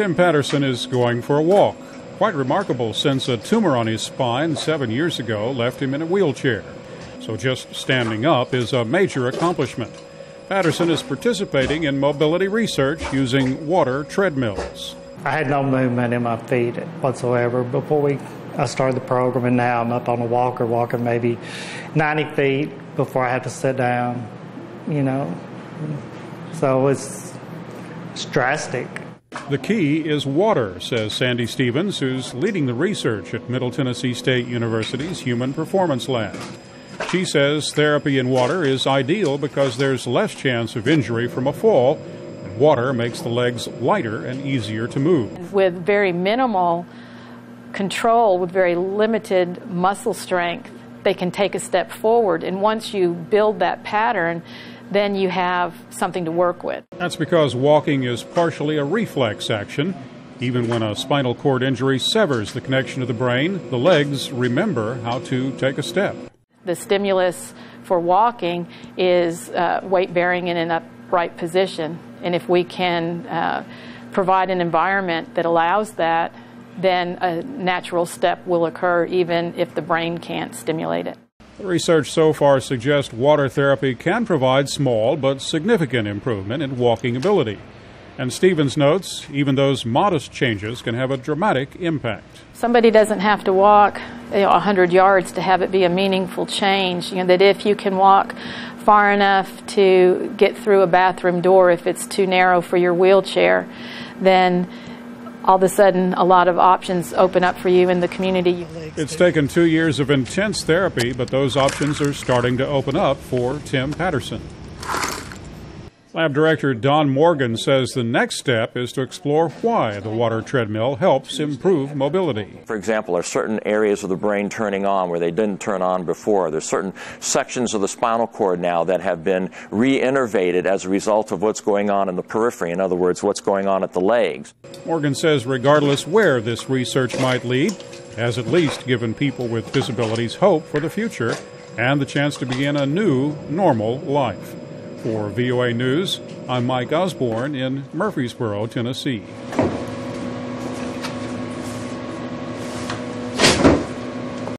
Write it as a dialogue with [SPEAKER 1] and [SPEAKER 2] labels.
[SPEAKER 1] Tim Patterson is going for a walk. Quite remarkable since a tumor on his spine 7 years ago left him in a wheelchair. So just standing up is a major accomplishment. Patterson is participating in mobility research using water treadmills.
[SPEAKER 2] I had no movement in my feet whatsoever before I started the program, and now I'm up on a walker walking maybe 90 feet before I have to sit down, So it's drastic.
[SPEAKER 1] The key is water, says Sandy Stevens, who's leading the research at Middle Tennessee State University's Human Performance Lab. She says therapy in water is ideal because there's less chance of injury from a fall, and water makes the legs lighter and easier to move.
[SPEAKER 3] With very minimal control, with very limited muscle strength, they can take a step forward, and once you build that pattern, then you have something to work with.
[SPEAKER 1] That's because walking is partially a reflex action. Even when a spinal cord injury severs the connection to the brain, the legs remember how to take a step.
[SPEAKER 3] The stimulus for walking is weight bearing in an upright position, and if we can provide an environment that allows that, then a natural step will occur even if the brain can't stimulate it.
[SPEAKER 1] The research so far suggests water therapy can provide small but significant improvement in walking ability. And Stevens notes even those modest changes can have a dramatic impact.
[SPEAKER 3] Somebody doesn't have to walk 100 yards to have it be a meaningful change. That if you can walk far enough to get through a bathroom door if it's too narrow for your wheelchair, then all of a sudden a lot of options open up for you in the community.
[SPEAKER 1] It's taken 2 years of intense therapy, but those options are starting to open up for Tim Patterson. Lab Director Don Morgan says the next step is to explore why the water treadmill helps improve mobility.
[SPEAKER 4] For example, are certain areas of the brain turning on where they didn't turn on before? There's certain sections of the spinal cord now that have been re-innervated as a result of what's going on in the periphery. In other words, what's going on at the legs.
[SPEAKER 1] Morgan says regardless where this research might lead, it has at least given people with disabilities hope for the future and the chance to begin a new, normal life. For VOA News, I'm Mike Osborne in Murfreesboro, Tennessee.